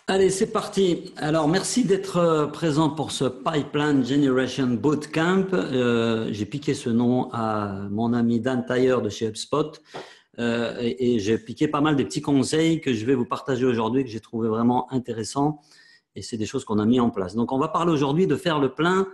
Allez, c'est parti. Alors, merci d'être présent pour ce Pipeline Generation Bootcamp. J'ai piqué ce nom à mon ami Dan Tailleur de chez HubSpot et j'ai piqué pas mal des petits conseils que je vais vous partager aujourd'hui que j'ai trouvé vraiment intéressants et c'est des choses qu'on a mis en place. Donc, on va parler aujourd'hui de faire le plein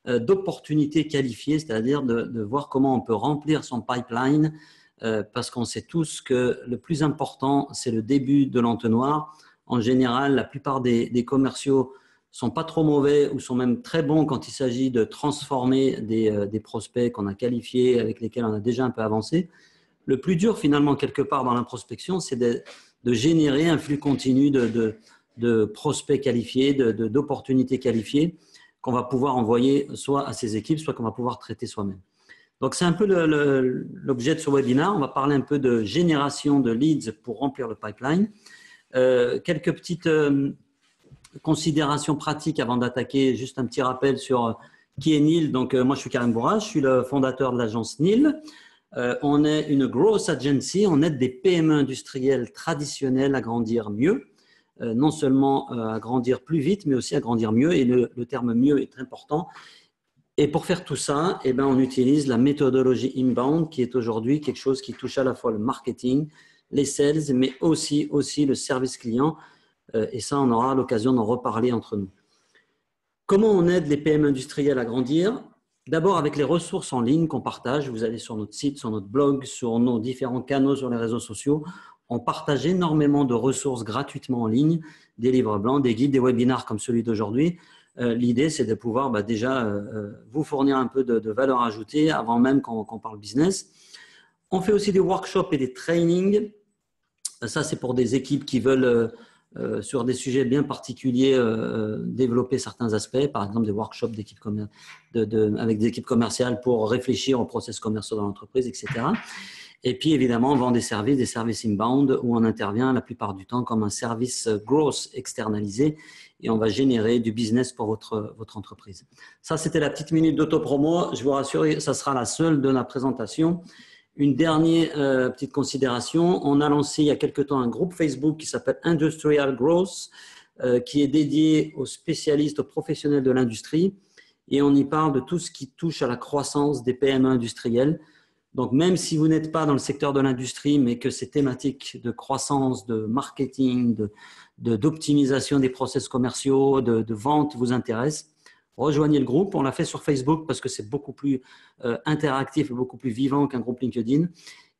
d'opportunités qualifiées, c'est-à-dire de voir comment on peut remplir son pipeline parce qu'on sait tous que le plus important, c'est le début de l'entonnoir. En général, la plupart des commerciaux sont pas trop mauvais ou sont même très bons quand il s'agit de transformer des prospects qu'on a qualifiés, avec lesquels on a déjà un peu avancé. Le plus dur, finalement, quelque part dans la prospection, c'est de générer un flux continu de prospects qualifiés, d'opportunités qualifiées qu'on va pouvoir envoyer soit à ses équipes, soit qu'on va pouvoir traiter soi-même. Donc, c'est un peu l'objet de ce webinaire. On va parler un peu de génération de leads pour remplir le pipeline. Quelques petites considérations pratiques avant d'attaquer. Juste un petit rappel sur qui est Neil. Donc, moi, je suis Karim Bourras, je suis le fondateur de l'agence Neil. On est une growth agency, on aide des PME industrielles traditionnelles à grandir mieux. Non seulement à grandir plus vite, mais aussi à grandir mieux. Et le terme mieux est très important. Et pour faire tout ça, eh ben, on utilise la méthodologie inbound qui est aujourd'hui quelque chose qui touche à la fois le marketing, les sales, mais aussi le service client. Et ça, on aura l'occasion d'en reparler entre nous. Comment on aide les PM industriels à grandir? D'abord avec les ressources en ligne qu'on partage. Vous allez sur notre site, sur notre blog, sur nos différents canaux sur les réseaux sociaux. On partage énormément de ressources gratuitement en ligne, des livres blancs, des guides, des webinars comme celui d'aujourd'hui. L'idée, c'est de pouvoir déjà vous fournir un peu de valeur ajoutée avant même qu'on parle business. On fait aussi des workshops et des trainings. Ça, c'est pour des équipes qui veulent, sur des sujets bien particuliers, développer certains aspects. Par exemple, des workshops avec des équipes commerciales pour réfléchir aux process commerciaux dans l'entreprise, etc. Et puis, évidemment, on vend des services inbound où on intervient la plupart du temps comme un service growth externalisé et on va générer du business pour votre entreprise. Ça, c'était la petite minute d'autopromo. Je vous rassure, ça sera la seule de la présentation. Une dernière petite considération. On a lancé il y a quelque temps un groupe Facebook qui s'appelle Industrial Growth, qui est dédié aux spécialistes, aux professionnels de l'industrie. Et on y parle de tout ce qui touche à la croissance des PME industrielles. Donc, même si vous n'êtes pas dans le secteur de l'industrie, mais que ces thématiques de croissance, de marketing, d'optimisation des process commerciaux, de vente vous intéressent, rejoignez le groupe. On l'a fait sur Facebook parce que c'est beaucoup plus interactif et beaucoup plus vivant qu'un groupe LinkedIn.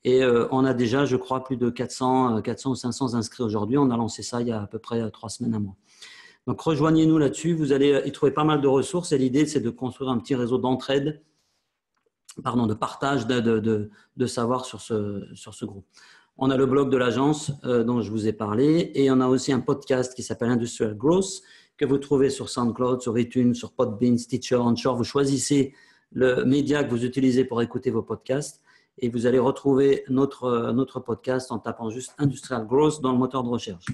Et on a déjà, je crois, plus de 400 ou 500 inscrits aujourd'hui. On a lancé ça il y a à peu près 3 semaines, un mois. Donc, rejoignez-nous là-dessus. Vous allez y trouver pas mal de ressources. Et l'idée, c'est de construire un petit réseau d'entraide, de partage de savoir sur ce groupe. On a le blog de l'agence dont je vous ai parlé et on a aussi un podcast qui s'appelle Industrial Growth que vous trouvez sur SoundCloud, sur iTunes, sur Podbean, Stitcher, Anchor. Vous choisissez le média que vous utilisez pour écouter vos podcasts et vous allez retrouver notre podcast en tapant juste Industrial Growth dans le moteur de recherche.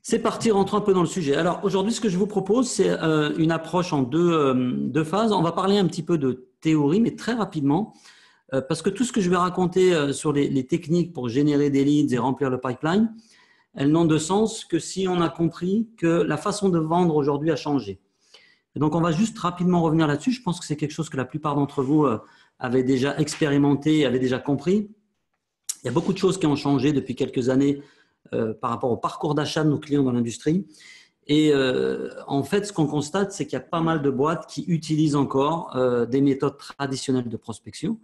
C'est parti, rentrons un peu dans le sujet. Alors aujourd'hui, ce que je vous propose, c'est une approche en deux phases. On va parler un petit peu de théorie, mais très rapidement, parce que tout ce que je vais raconter sur les techniques pour générer des leads et remplir le pipeline, elles n'ont de sens que si on a compris que la façon de vendre aujourd'hui a changé. Et donc, on va juste rapidement revenir là-dessus. Je pense que c'est quelque chose que la plupart d'entre vous avaient déjà expérimenté, avaient déjà compris. Il y a beaucoup de choses qui ont changé depuis quelques années par rapport au parcours d'achat de nos clients dans l'industrie. Et en fait, ce qu'on constate, c'est qu'il y a pas mal de boîtes qui utilisent encore des méthodes traditionnelles de prospection.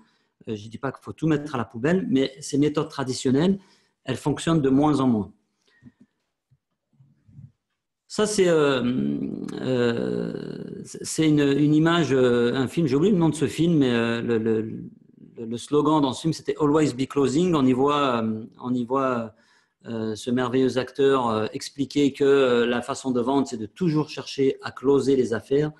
Je ne dis pas qu'il faut tout mettre à la poubelle, mais ces méthodes traditionnelles, elles fonctionnent de moins en moins. Ça, c'est une image, un film, j'ai oublié le nom de ce film, mais le slogan dans ce film, c'était « Always be closing ». On y voit ce merveilleux acteur expliquer que la façon de vendre, c'est de toujours chercher à closer les affaires.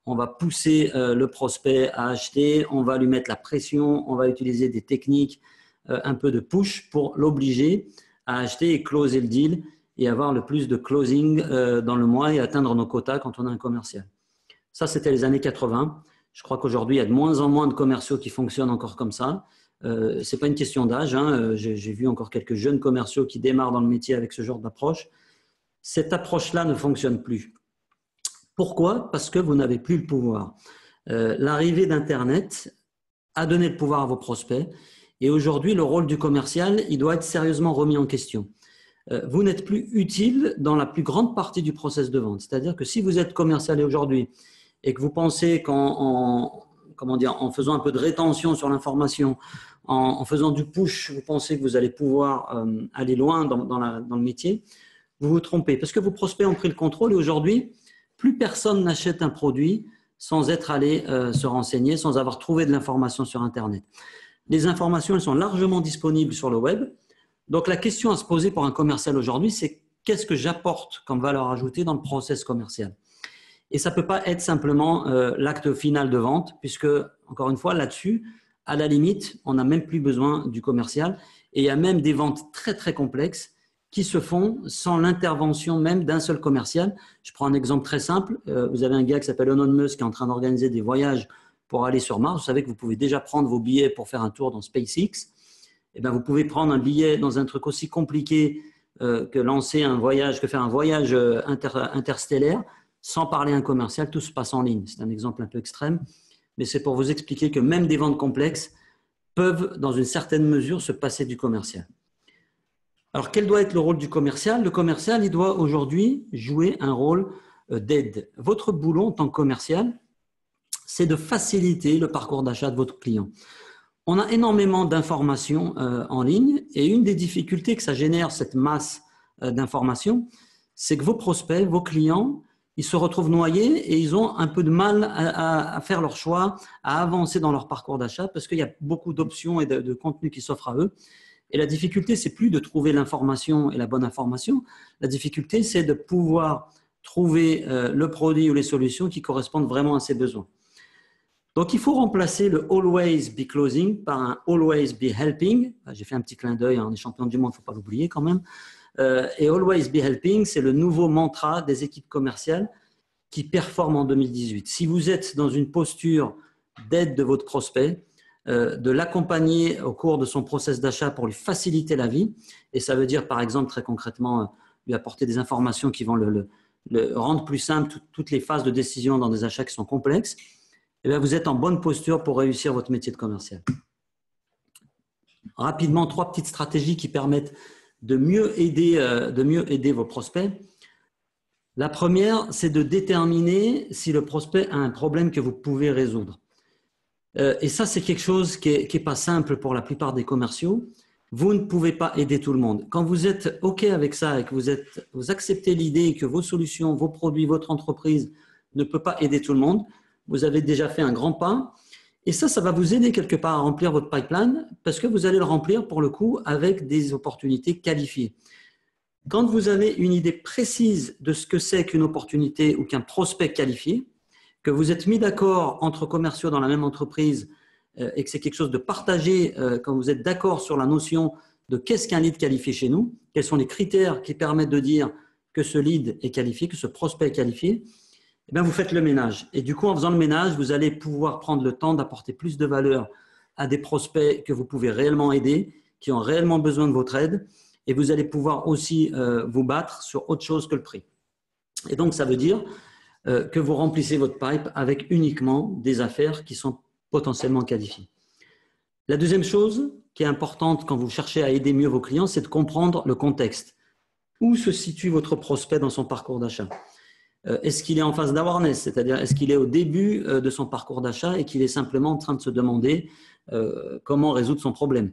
On va pousser le prospect à acheter, on va lui mettre la pression, on va utiliser des techniques un peu de push pour l'obliger à acheter et closer le deal et avoir le plus de closing dans le mois et atteindre nos quotas quand on a un commercial. Ça, c'était les années 80. Je crois qu'aujourd'hui, il y a de moins en moins de commerciaux qui fonctionnent encore comme ça. Ce n'est pas une question d'âge. J'ai vu encore quelques jeunes commerciaux qui démarrent dans le métier avec ce genre d'approche. Cette approche-là ne fonctionne plus. Pourquoi? Parce que vous n'avez plus le pouvoir. L'arrivée d'Internet a donné le pouvoir à vos prospects et aujourd'hui, le rôle du commercial, il doit être sérieusement remis en question. Vous n'êtes plus utile dans la plus grande partie du process de vente. C'est-à-dire que si vous êtes commercial aujourd'hui et que vous pensez en faisant un peu de rétention sur l'information, en faisant du push, vous pensez que vous allez pouvoir aller loin dans le métier, vous vous trompez. Parce que vos prospects ont pris le contrôle et aujourd'hui, plus personne n'achète un produit sans être allé se renseigner, sans avoir trouvé de l'information sur Internet. Les informations, elles sont largement disponibles sur le web. Donc, la question à se poser pour un commercial aujourd'hui, c'est qu'est-ce que j'apporte comme valeur ajoutée dans le process commercial? Et ça ne peut pas être simplement l'acte final de vente, puisque, encore une fois, là-dessus, à la limite, on n'a même plus besoin du commercial. Et il y a même des ventes très, très complexes qui se font sans l'intervention même d'un seul commercial. Je prends un exemple très simple. Vous avez un gars qui s'appelle Elon Musk qui est en train d'organiser des voyages pour aller sur Mars. Vous savez que vous pouvez déjà prendre vos billets pour faire un tour dans SpaceX. Eh bien, vous pouvez prendre un billet dans un truc aussi compliqué que faire un voyage interstellaire sans parler à un commercial. Tout se passe en ligne. C'est un exemple un peu extrême, mais c'est pour vous expliquer que même des ventes complexes peuvent, dans une certaine mesure, se passer du commercial. Alors, quel doit être le rôle du commercial? Le commercial, il doit aujourd'hui jouer un rôle d'aide. Votre boulot en tant que commercial, c'est de faciliter le parcours d'achat de votre client. On a énormément d'informations en ligne et une des difficultés que ça génère, cette masse d'informations, c'est que vos prospects, vos clients, ils se retrouvent noyés et ils ont un peu de mal à faire leur choix, à avancer dans leur parcours d'achat parce qu'il y a beaucoup d'options et de contenus qui s'offrent à eux. Et la difficulté, c'est plus de trouver l'information et la bonne information. La difficulté, c'est de pouvoir trouver le produit ou les solutions qui correspondent vraiment à ses besoins. Donc, il faut remplacer le « always be closing » par un « always be helping ». J'ai fait un petit clin d'œil, on est champion du monde, il ne faut pas l'oublier quand même. Et « always be helping », c'est le nouveau mantra des équipes commerciales qui performent en 2018. Si vous êtes dans une posture d'aide de votre prospect, de l'accompagner au cours de son process d'achat pour lui faciliter la vie, et ça veut dire par exemple très concrètement lui apporter des informations qui vont le rendre plus simple toutes les phases de décision dans des achats qui sont complexes, et bien vous êtes en bonne posture pour réussir votre métier de commercial. Rapidement, 3 petites stratégies qui permettent de mieux aider vos prospects. La première, c'est de déterminer si le prospect a un problème que vous pouvez résoudre. Et ça, c'est quelque chose qui est pas simple pour la plupart des commerciaux. Vous ne pouvez pas aider tout le monde. Quand vous êtes OK avec ça et que vous acceptez l'idée que vos solutions, vos produits, votre entreprise ne peut pas aider tout le monde, vous avez déjà fait un grand pas. Et ça va vous aider quelque part à remplir votre pipeline parce que vous allez le remplir pour le coup avec des opportunités qualifiées. Quand vous avez une idée précise de ce que c'est qu'une opportunité ou qu'un prospect qualifié, que vous êtes mis d'accord entre commerciaux dans la même entreprise et que c'est quelque chose de partagé, quand vous êtes d'accord sur la notion de qu'est-ce qu'un lead qualifié chez nous, quels sont les critères qui permettent de dire que ce lead est qualifié, que ce prospect est qualifié, eh bien vous faites le ménage. Et du coup, en faisant le ménage, vous allez pouvoir prendre le temps d'apporter plus de valeur à des prospects que vous pouvez réellement aider, qui ont réellement besoin de votre aide, et vous allez pouvoir aussi vous battre sur autre chose que le prix. Et donc, ça veut dire que vous remplissez votre pipe avec uniquement des affaires qui sont potentiellement qualifiées. La deuxième chose qui est importante quand vous cherchez à aider mieux vos clients, c'est de comprendre le contexte. Où se situe votre prospect dans son parcours d'achat? Est-ce qu'il est en phase d'awareness, c'est-à-dire est-ce qu'il est au début de son parcours d'achat et qu'il est simplement en train de se demander comment résoudre son problème?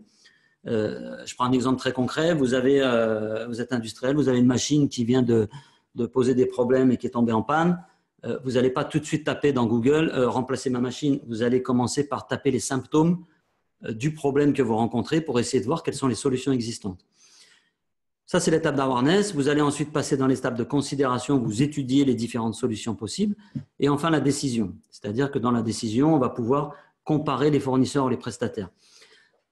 Je prends un exemple très concret. Vous êtes industriel, vous avez une machine qui vient de poser des problèmes et qui est tombée en panne. Vous n'allez pas tout de suite taper dans Google « remplacer ma machine ». Vous allez commencer par taper les symptômes du problème que vous rencontrez pour essayer de voir quelles sont les solutions existantes. Ça, c'est l'étape d'awareness. Vous allez ensuite passer dans l'étape de considération, vous étudiez les différentes solutions possibles. Et enfin, la décision. C'est-à-dire que dans la décision, on va pouvoir comparer les fournisseurs ou les prestataires.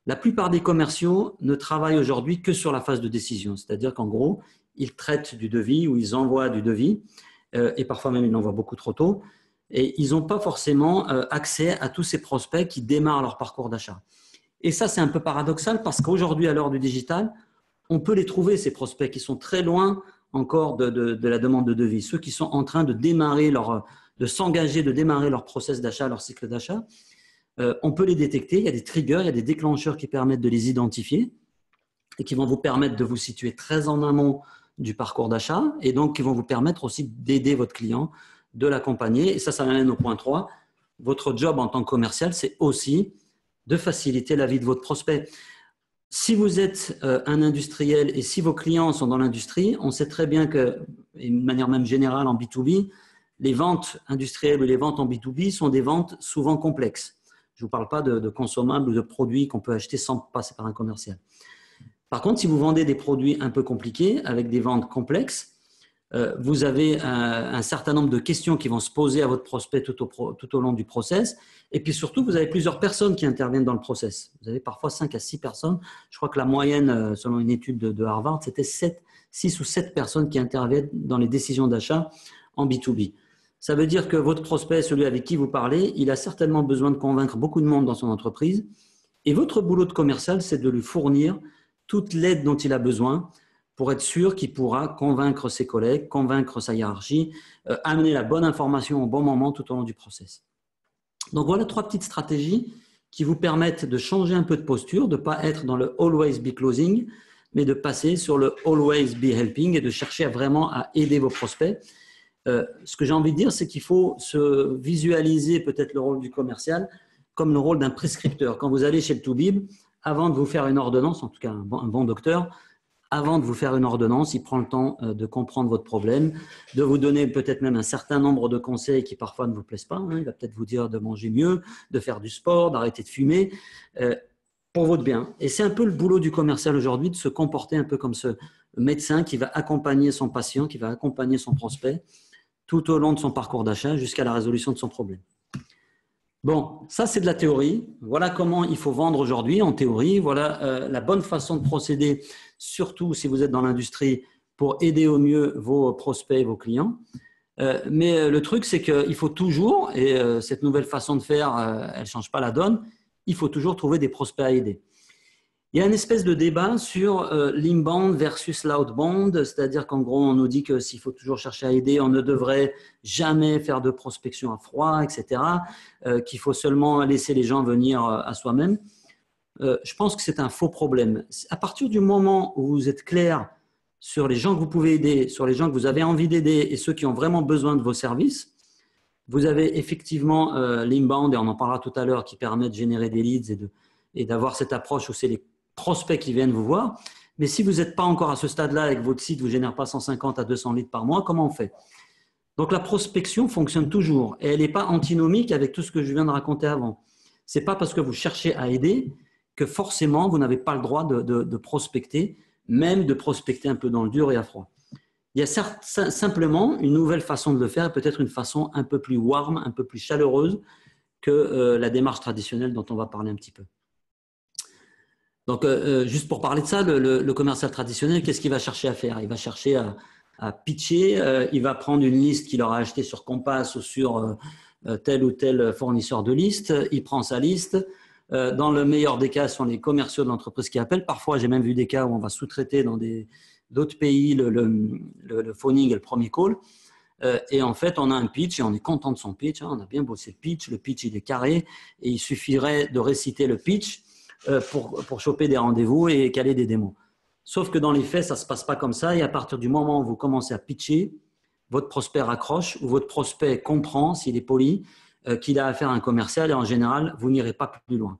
La plupart des commerciaux ne travaillent aujourd'hui que sur la phase de décision. C'est-à-dire qu'en gros, ils traitent du devis ou ils envoient du devis. Et parfois même ils l'envoient beaucoup trop tôt, et ils n'ont pas forcément accès à tous ces prospects qui démarrent leur parcours d'achat. Et ça, c'est un peu paradoxal parce qu'aujourd'hui, à l'heure du digital, on peut les trouver, ces prospects qui sont très loin encore de la demande de devis. Ceux qui sont en train de démarrer de s'engager, de démarrer leur process d'achat, leur cycle d'achat, on peut les détecter. Il y a des triggers, il y a des déclencheurs qui permettent de les identifier et qui vont vous permettre de vous situer très en amont du parcours d'achat et donc qui vont vous permettre aussi d'aider votre client, de l'accompagner. Et ça m'amène au point 3. Votre job en tant que commercial, c'est aussi de faciliter la vie de votre prospect. Si vous êtes un industriel et si vos clients sont dans l'industrie, on sait très bien que, et de manière même générale en B2B, les ventes industrielles ou les ventes en B2B sont des ventes souvent complexes. Je ne vous parle pas de consommables ou de produits qu'on peut acheter sans passer par un commercial. Par contre, si vous vendez des produits un peu compliqués avec des ventes complexes, vous avez un certain nombre de questions qui vont se poser à votre prospect tout au long du process. Et puis surtout, vous avez plusieurs personnes qui interviennent dans le process. Vous avez parfois 5 à 6 personnes. Je crois que la moyenne, selon une étude de Harvard, c'était 6 ou 7 personnes qui interviennent dans les décisions d'achat en B2B. Ça veut dire que votre prospect, celui avec qui vous parlez, il a certainement besoin de convaincre beaucoup de monde dans son entreprise. Et votre boulot de commercial, c'est de lui fournir toute l'aide dont il a besoin pour être sûr qu'il pourra convaincre ses collègues, convaincre sa hiérarchie, amener la bonne information au bon moment tout au long du process. Donc voilà 3 petites stratégies qui vous permettent de changer un peu de posture, de ne pas être dans le « always be closing », mais de passer sur le « always be helping » et de chercher vraiment à aider vos prospects. Ce que j'ai envie de dire, c'est qu'il faut se visualiser peut-être le rôle du commercial comme le rôle d'un prescripteur. Quand vous allez chez le Toubib, avant de vous faire une ordonnance, en tout cas un bon docteur, avant de vous faire une ordonnance, il prend le temps de comprendre votre problème, de vous donner peut-être même un certain nombre de conseils qui parfois ne vous plaisent pas. Il va peut-être vous dire de manger mieux, de faire du sport, d'arrêter de fumer, pour votre bien. Et c'est un peu le boulot du commercial aujourd'hui de se comporter un peu comme ce médecin qui va accompagner son patient, qui va accompagner son prospect tout au long de son parcours d'achat jusqu'à la résolution de son problème. Bon, ça c'est de la théorie. Voilà comment il faut vendre aujourd'hui en théorie. Voilà la bonne façon de procéder, surtout si vous êtes dans l'industrie, pour aider au mieux vos prospects et vos clients. Mais le truc, c'est qu'il faut toujours, et cette nouvelle façon de faire, elle ne change pas la donne, il faut toujours trouver des prospects à aider. Il y a une espèce de débat sur l'inbound versus l'outbound, c'est-à-dire qu'en gros, on nous dit que s'il faut toujours chercher à aider, on ne devrait jamais faire de prospection à froid, etc., qu'il faut seulement laisser les gens venir à soi-même. Je pense que c'est un faux problème. À partir du moment où vous êtes clair sur les gens que vous pouvez aider, sur les gens que vous avez envie d'aider et ceux qui ont vraiment besoin de vos services, vous avez effectivement l'inbound, et on en parlera tout à l'heure, qui permet de générer des leads et d'avoir cette approche où c'est les prospects qui viennent vous voir. Mais si vous n'êtes pas encore à ce stade-là et que votre site ne vous génère pas 150 à 200 leads par mois, comment on fait? Donc la prospection fonctionne toujours et elle n'est pas antinomique avec tout ce que je viens de raconter avant. Ce n'est pas parce que vous cherchez à aider que forcément vous n'avez pas le droit de prospecter, même de prospecter un peu dans le dur et à froid. Il y a simplement une nouvelle façon de le faire, peut-être une façon un peu plus warm, un peu plus chaleureuse que la démarche traditionnelle dont on va parler un petit peu. Donc, juste pour parler de ça, le commercial traditionnel, qu'est-ce qu'il va chercher à faire? Il va chercher à pitcher, il va prendre une liste qu'il aura achetée sur Compass ou sur tel ou tel fournisseur de liste, il prend sa liste. Dans le meilleur des cas, ce sont les commerciaux de l'entreprise qui appellent. Parfois, j'ai même vu des cas où on va sous-traiter dans d'autres pays le phoning et le premier call. Et en fait, on a un pitch et on est content de son pitch. On a bien bossé le pitch il est carré et il suffirait de réciter le pitch pour choper des rendez-vous et caler des démos. Sauf que dans les faits, ça ne se passe pas comme ça et à partir du moment où vous commencez à pitcher, votre prospect raccroche ou votre prospect comprend, s'il est poli, qu'il a affaire à un commercial et en général, vous n'irez pas plus loin.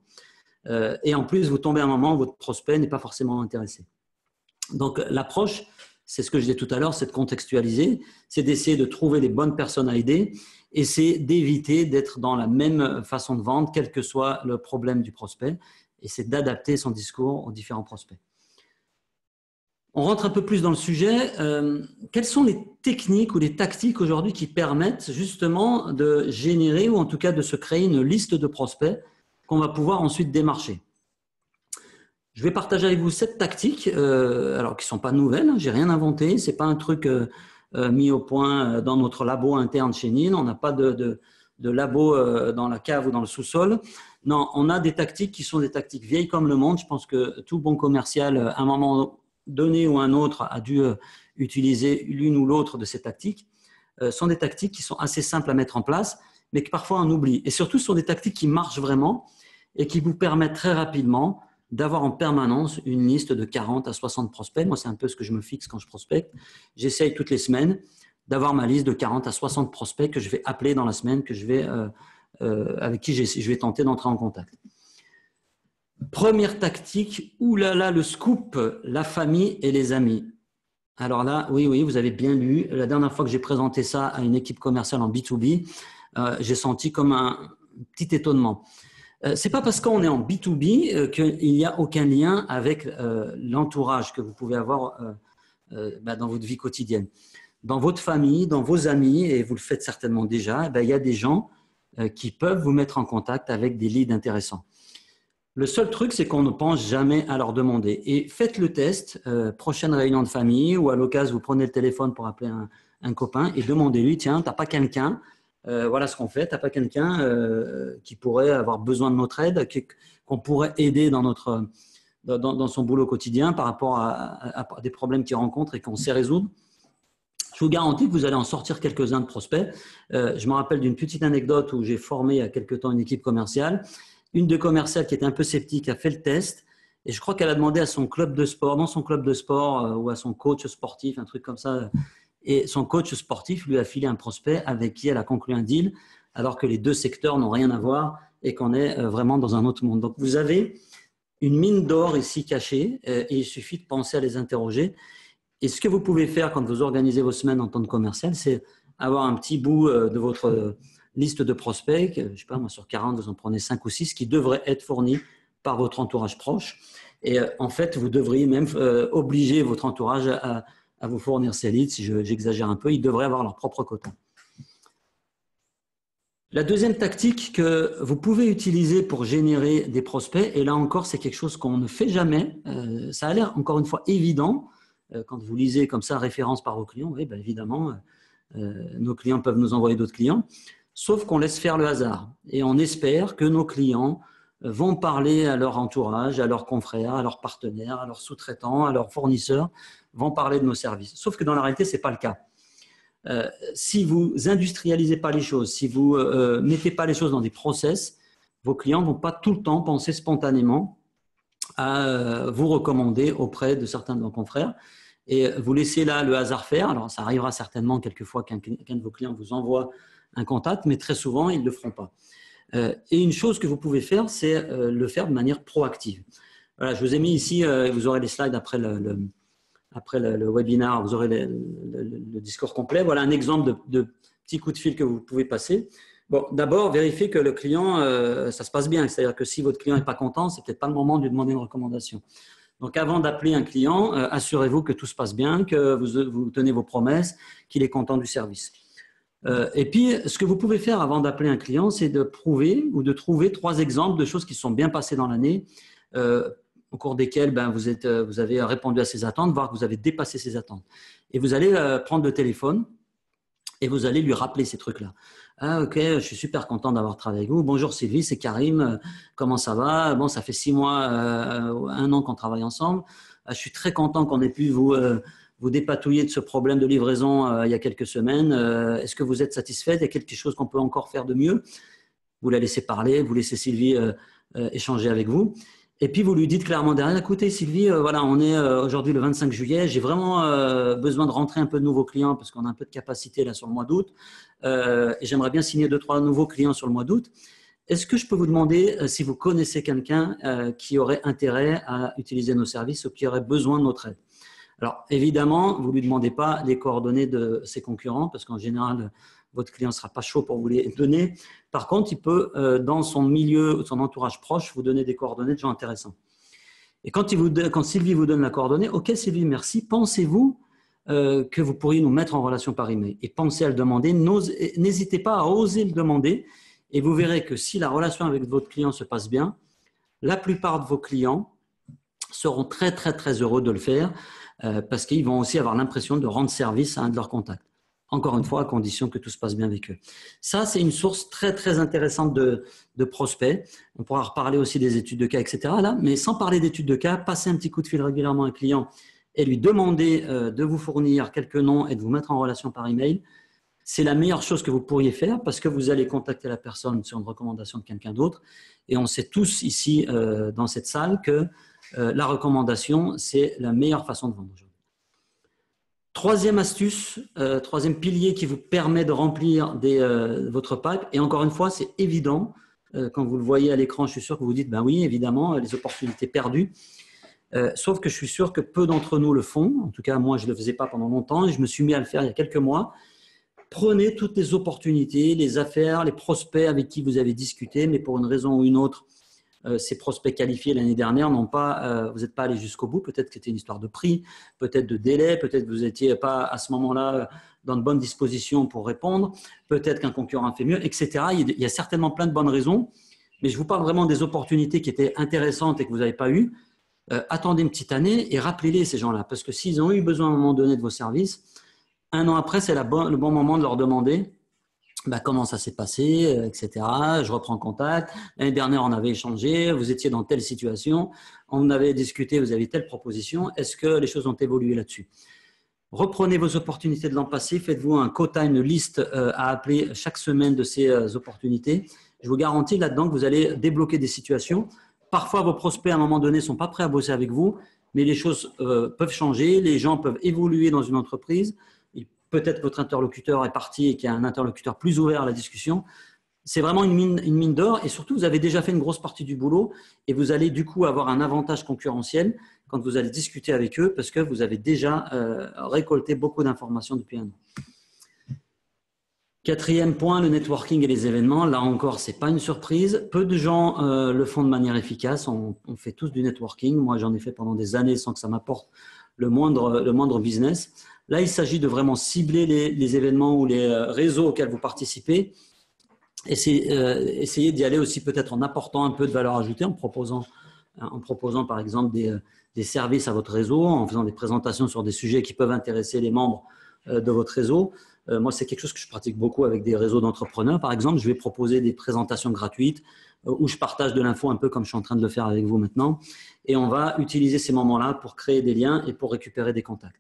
Et en plus, vous tombez à un moment où votre prospect n'est pas forcément intéressé. Donc, l'approche, c'est ce que je disais tout à l'heure, c'est de contextualiser, c'est d'essayer de trouver les bonnes personnes à aider et c'est d'éviter d'être dans la même façon de vendre, quel que soit le problème du prospect, et c'est d'adapter son discours aux différents prospects. On rentre un peu plus dans le sujet. Quelles sont les techniques ou les tactiques aujourd'hui qui permettent justement de générer ou en tout cas de se créer une liste de prospects qu'on va pouvoir ensuite démarcher? Je vais partager avec vous 7 tactiques, alors qui ne sont pas nouvelles, je n'ai rien inventé, ce n'est pas un truc mis au point dans notre labo interne chez NIL, on n'a pas de labo dans la cave ou dans le sous-sol. Non, on a des tactiques qui sont des tactiques vieilles comme le monde. Je pense que tout bon commercial, à un moment donné ou un autre, a dû utiliser l'une ou l'autre de ces tactiques, sont des tactiques qui sont assez simples à mettre en place, mais que parfois on oublie. Et surtout, ce sont des tactiques qui marchent vraiment et qui vous permettent très rapidement d'avoir en permanence une liste de 40 à 60 prospects. Moi, c'est un peu ce que je me fixe quand je prospecte. J'essaye toutes les semaines d'avoir ma liste de 40 à 60 prospects que je vais appeler dans la semaine, avec qui je vais tenter d'entrer en contact. Première tactique, oulala, le scoop, la famille et les amis. Alors là, oui, vous avez bien lu. La dernière fois que j'ai présenté ça à une équipe commerciale en B2B, j'ai senti comme un petit étonnement. C'est pas parce qu'on est en B2B qu'il n'y a aucun lien avec l'entourage que vous pouvez avoir dans votre vie quotidienne. Dans votre famille, dans vos amis, et vous le faites certainement déjà, il y a des gens qui peuvent vous mettre en contact avec des leads intéressants. Le seul truc, c'est qu'on ne pense jamais à leur demander. Et faites le test, prochaine réunion de famille ou à l'occasion, vous prenez le téléphone pour appeler un copain et demandez-lui, tiens, tu n'as pas quelqu'un, voilà ce qu'on fait, tu n'as pas quelqu'un qui pourrait avoir besoin de notre aide, qu'on pourrait aider dans son boulot quotidien par rapport à des problèmes qu'il rencontre et qu'on sait résoudre. Je vous garantis que vous allez en sortir quelques-uns de prospects. Je me rappelle d'une petite anecdote où j'ai formé il y a quelque temps une équipe commerciale. Une de commerciales qui était un peu sceptique a fait le test et je crois qu'elle a demandé à son club de sport, dans son club de sport ou à son coach sportif, un truc comme ça. Et son coach sportif lui a filé un prospect avec qui elle a conclu un deal alors que les deux secteurs n'ont rien à voir et qu'on est vraiment dans un autre monde. Donc, vous avez une mine d'or ici cachée et il suffit de penser à les interroger. Et ce que vous pouvez faire quand vous organisez vos semaines en tant que commercial, c'est avoir un petit bout de votre liste de prospects, je ne sais pas, moi sur 40, vous en prenez 5 ou 6 qui devraient être fournis par votre entourage proche. Et en fait, vous devriez même obliger votre entourage à vous fournir ces leads. Si j'exagère un peu, ils devraient avoir leur propre quota. La deuxième tactique que vous pouvez utiliser pour générer des prospects, et là encore, c'est quelque chose qu'on ne fait jamais. Ça a l'air, encore une fois, évident. Quand vous lisez comme ça, référence par vos clients, oui, évidemment, nos clients peuvent nous envoyer d'autres clients. Sauf qu'on laisse faire le hasard et on espère que nos clients vont parler à leur entourage, à leurs confrères, à leurs partenaires, à leurs sous-traitants, à leurs fournisseurs, vont parler de nos services. Sauf que dans la réalité, ce n'est pas le cas. Si vous industrialisez pas les choses, si vous mettez pas les choses dans des process, vos clients ne vont pas tout le temps penser spontanément à vous recommander auprès de certains de vos confrères et vous laissez là le hasard faire. Alors, ça arrivera certainement quelquefois qu'un de vos clients vous envoie un contact, mais très souvent, ils ne le feront pas. Et une chose que vous pouvez faire, c'est le faire de manière proactive. Voilà, je vous ai mis ici, vous aurez les slides après le webinaire, vous aurez le discours complet. Voilà un exemple de petit coup de fil que vous pouvez passer. Bon, d'abord, vérifiez que le client, ça se passe bien. C'est-à-dire que si votre client n'est pas content, c'est peut-être pas le moment de lui demander une recommandation. Donc, avant d'appeler un client, assurez-vous que tout se passe bien, que vous tenez vos promesses, qu'il est content du service. Et puis, ce que vous pouvez faire avant d'appeler un client, c'est de prouver ou de trouver 3 exemples de choses qui se sont bien passées dans l'année, au cours desquelles vous avez répondu à ses attentes, voire que vous avez dépassé ses attentes. Et vous allez prendre le téléphone et vous allez lui rappeler ces trucs-là. Ah, ok, je suis super content d'avoir travaillé avec vous. Bonjour Sylvie, c'est Karim. Comment ça va? Bon, ça fait 6 mois, 1 an qu'on travaille ensemble. Je suis très content qu'on ait pu vous dépatouiller de ce problème de livraison il y a quelques semaines. Est-ce que vous êtes satisfaite? Il y a quelque chose qu'on peut encore faire de mieux? Vous la laissez parler, vous laissez Sylvie échanger avec vous. Et puis, vous lui dites clairement derrière, écoutez Sylvie, voilà, on est aujourd'hui le 25 juillet, j'ai vraiment besoin de rentrer un peu de nouveaux clients parce qu'on a un peu de capacité là sur le mois d'août et j'aimerais bien signer 2-3 nouveaux clients sur le mois d'août. Est-ce que je peux vous demander si vous connaissez quelqu'un qui aurait intérêt à utiliser nos services ou qui aurait besoin de notre aide? Alors, évidemment, vous ne lui demandez pas les coordonnées de ses concurrents parce qu'en général, votre client ne sera pas chaud pour vous les donner. Par contre, il peut, dans son milieu, son entourage proche, vous donner des coordonnées de gens intéressants. Et quand Sylvie vous donne la coordonnée, ok Sylvie, merci, pensez-vous que vous pourriez nous mettre en relation par email? Et pensez à le demander, n'hésitez pas à oser le demander et vous verrez que si la relation avec votre client se passe bien, la plupart de vos clients seront très, très, très heureux de le faire parce qu'ils vont aussi avoir l'impression de rendre service à un de leurs contacts. Encore une fois, à condition que tout se passe bien avec eux. Ça, c'est une source très, très intéressante de prospects. On pourra reparler aussi des études de cas, etc. Là, mais sans parler d'études de cas, passez un petit coup de fil régulièrement à un client et lui demander de vous fournir quelques noms et de vous mettre en relation par email, c'est la meilleure chose que vous pourriez faire parce que vous allez contacter la personne sur une recommandation de quelqu'un d'autre. Et on sait tous ici dans cette salle que la recommandation, c'est la meilleure façon de vendre aujourd'hui. Troisième astuce, troisième pilier qui vous permet de remplir votre pipe. Et encore une fois, c'est évident. Quand vous le voyez à l'écran, je suis sûr que vous vous dites, ben oui, évidemment, les opportunités perdues. Sauf que je suis sûr que peu d'entre nous le font. En tout cas, moi, je ne le faisais pas pendant longtemps et je me suis mis à le faire il y a quelques mois. Prenez toutes les opportunités, les affaires, les prospects avec qui vous avez discuté, mais pour une raison ou une autre, ces prospects qualifiés l'année dernière vous n'êtes pas allé jusqu'au bout. Peut-être que c'était une histoire de prix, peut-être de délai, peut-être que vous n'étiez pas à ce moment-là dans de bonnes dispositions pour répondre, peut-être qu'un concurrent a fait mieux, etc. Il y a certainement plein de bonnes raisons, mais je vous parle vraiment des opportunités qui étaient intéressantes et que vous n'avez pas eues. Attendez une petite année et rappelez-les ces gens-là, parce que s'ils ont eu besoin à un moment donné de vos services, un an après, c'est le bon moment de leur demander comment ça s'est passé, etc. Je reprends contact. L'année dernière, on avait échangé, vous étiez dans telle situation, on avait discuté, vous avez telle proposition. Est-ce que les choses ont évolué là-dessus? Reprenez vos opportunités de l'an passé, faites-vous un quota, une liste à appeler chaque semaine de ces opportunités. Je vous garantis là-dedans que vous allez débloquer des situations. Parfois, vos prospects, à un moment donné, ne sont pas prêts à bosser avec vous, mais les choses peuvent changer, les gens peuvent évoluer dans une entreprise. Peut-être votre interlocuteur est parti et qu'il y a un interlocuteur plus ouvert à la discussion. C'est vraiment une mine d'or et surtout, vous avez déjà fait une grosse partie du boulot et vous allez du coup avoir un avantage concurrentiel quand vous allez discuter avec eux parce que vous avez déjà récolté beaucoup d'informations depuis un an. Quatrième point, le networking et les événements. Là encore, ce n'est pas une surprise. Peu de gens le font de manière efficace. On fait tous du networking. Moi, j'en ai fait pendant des années sans que ça m'apporte le moindre business. Là, il s'agit de vraiment cibler les événements ou les réseaux auxquels vous participez. Essayez d'y aller aussi peut-être en apportant un peu de valeur ajoutée, en proposant par exemple des services à votre réseau, en faisant des présentations sur des sujets qui peuvent intéresser les membres de votre réseau. Moi, c'est quelque chose que je pratique beaucoup avec des réseaux d'entrepreneurs. Par exemple, je vais proposer des présentations gratuites où je partage de l'info un peu comme je suis en train de le faire avec vous maintenant. Et on va utiliser ces moments-là pour créer des liens et pour récupérer des contacts.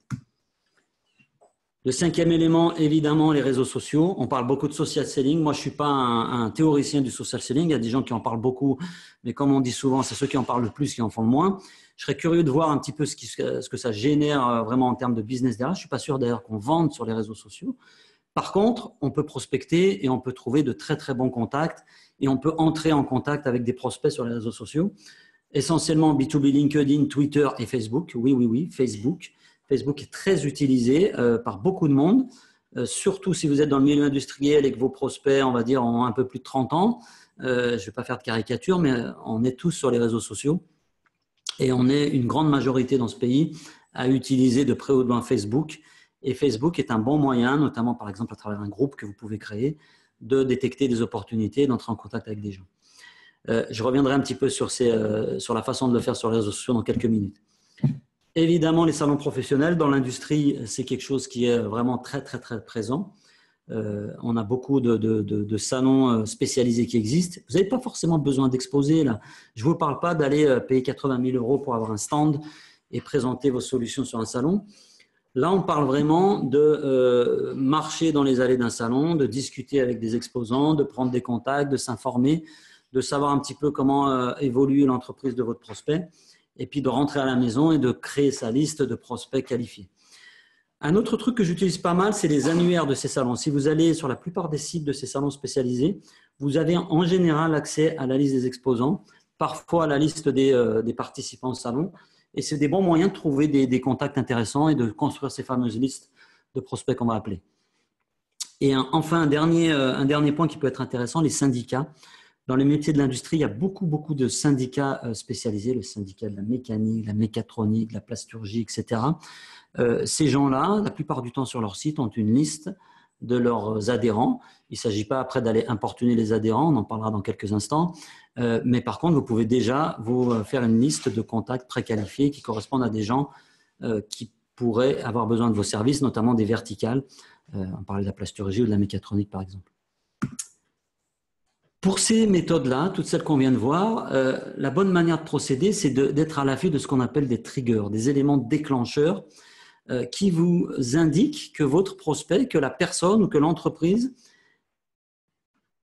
Le cinquième élément, évidemment, les réseaux sociaux. On parle beaucoup de social selling. Moi, je ne suis pas un théoricien du social selling. Il y a des gens qui en parlent beaucoup, mais comme on dit souvent, c'est ceux qui en parlent le plus qui en font le moins. Je serais curieux de voir un petit peu ce que ça génère vraiment en termes de business derrière. Je ne suis pas sûr d'ailleurs qu'on vende sur les réseaux sociaux. Par contre, on peut prospecter et on peut trouver de très, très bons contacts et on peut entrer en contact avec des prospects sur les réseaux sociaux. Essentiellement B2B, LinkedIn, Twitter et Facebook. Oui, Facebook. Facebook est très utilisé par beaucoup de monde, surtout si vous êtes dans le milieu industriel et que vos prospects, on va dire, ont un peu plus de 30 ans. Je ne vais pas faire de caricature, mais on est tous sur les réseaux sociaux et on est une grande majorité dans ce pays à utiliser de près ou de loin Facebook. Et Facebook est un bon moyen, notamment par exemple à travers un groupe que vous pouvez créer, de détecter des opportunités, d'entrer en contact avec des gens. Je reviendrai un petit peu sur la façon de le faire sur les réseaux sociaux dans quelques minutes. Évidemment, les salons professionnels dans l'industrie, c'est quelque chose qui est vraiment très, très, très présent. On a beaucoup de salons spécialisés qui existent. Vous n'avez pas forcément besoin d'exposer là. Je ne vous parle pas d'aller payer 80 000 € pour avoir un stand et présenter vos solutions sur un salon. Là, on parle vraiment de marcher dans les allées d'un salon, de discuter avec des exposants, de prendre des contacts, de s'informer, de savoir un petit peu comment évolue l'entreprise de votre prospect et puis de rentrer à la maison et de créer sa liste de prospects qualifiés. Un autre truc que j'utilise pas mal, c'est les annuaires de ces salons. Si vous allez sur la plupart des sites de ces salons spécialisés, vous avez en général accès à la liste des exposants, parfois à la liste des participants au salon. Et c'est des bons moyens de trouver des contacts intéressants et de construire ces fameuses listes de prospects qu'on va appeler. Et enfin, un dernier point qui peut être intéressant, les syndicats. Dans les métiers de l'industrie, il y a beaucoup de syndicats spécialisés, le syndicat de la mécanique, de la mécatronique, de la plasturgie, etc. Ces gens-là, la plupart du temps sur leur site, ont une liste de leurs adhérents. Il ne s'agit pas après d'aller importuner les adhérents, on en parlera dans quelques instants. Mais par contre, vous pouvez déjà vous faire une liste de contacts préqualifiés qui correspondent à des gens qui pourraient avoir besoin de vos services, notamment des verticales. On parlait de la plasturgie ou de la mécatronique, par exemple. Pour ces méthodes-là, toutes celles qu'on vient de voir, la bonne manière de procéder, c'est d'être à l'affût de ce qu'on appelle des triggers, des éléments déclencheurs qui vous indiquent que votre prospect, que la personne ou que l'entreprise,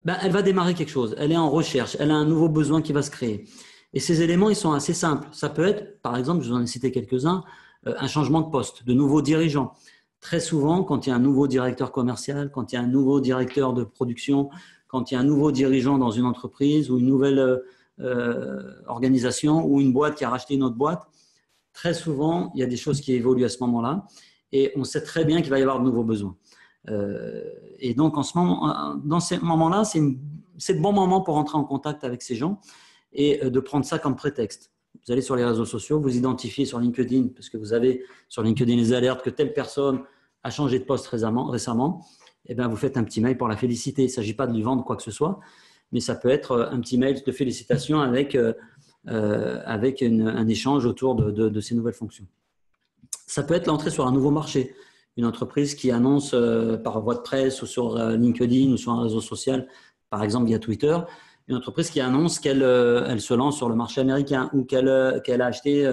ben, elle va démarrer quelque chose, elle est en recherche, elle a un nouveau besoin qui va se créer. Et ces éléments, ils sont assez simples. Ça peut être, par exemple, je vous en ai cité quelques-uns, un changement de poste, de nouveaux dirigeants. Très souvent, quand il y a un nouveau directeur commercial, quand il y a un nouveau directeur de production, quand il y a un nouveau dirigeant dans une entreprise ou une nouvelle organisation ou une boîte qui a racheté une autre boîte, très souvent, il y a des choses qui évoluent à ce moment-là et on sait très bien qu'il va y avoir de nouveaux besoins. Et donc, dans ces moments-là, c'est le bon moment pour entrer en contact avec ces gens et de prendre ça comme prétexte. Vous allez sur les réseaux sociaux, vous identifiez sur LinkedIn, parce que vous avez sur LinkedIn les alertes que telle personne a changé de poste récemment, et bien vous faites un petit mail pour la féliciter. Il ne s'agit pas de lui vendre quoi que ce soit, mais ça peut être un petit mail de félicitations avec un échange autour de ces nouvelles fonctions. Ça peut être l'entrée sur un nouveau marché. Une entreprise qui annonce par voie de presse ou sur LinkedIn ou sur un réseau social, par exemple via Twitter, une entreprise qui annonce qu'elle se lance sur le marché américain ou qu'elle a acheté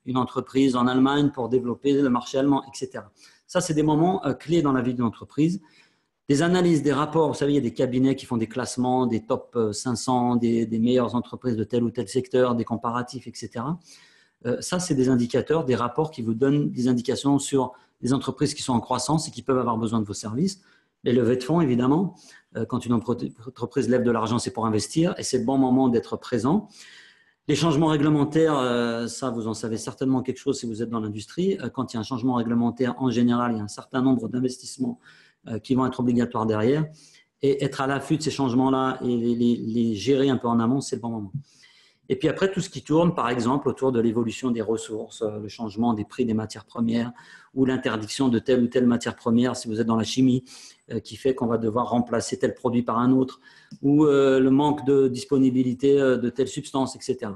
une entreprise en Allemagne pour développer le marché allemand, etc. Ça, c'est des moments clés dans la vie d'une entreprise. Des analyses, des rapports, vous savez, il y a des cabinets qui font des classements, des top 500, des meilleures entreprises de tel ou tel secteur, des comparatifs, etc. Ça, c'est des indicateurs, des rapports qui vous donnent des indications sur des entreprises qui sont en croissance et qui peuvent avoir besoin de vos services. Les levées de fonds, évidemment. Quand une entreprise lève de l'argent, c'est pour investir et c'est le bon moment d'être présent. Les changements réglementaires, ça, vous en savez certainement quelque chose si vous êtes dans l'industrie. Quand il y a un changement réglementaire, en général, il y a un certain nombre d'investissements qui vont être obligatoires derrière. Et être à l'affût de ces changements-là et les gérer un peu en amont, c'est le bon moment. Et puis après, tout ce qui tourne, par exemple, autour de l'évolution des ressources, le changement des prix des matières premières ou l'interdiction de telle ou telle matière première, si vous êtes dans la chimie, qui fait qu'on va devoir remplacer tel produit par un autre, ou le manque de disponibilité de telle substance, etc.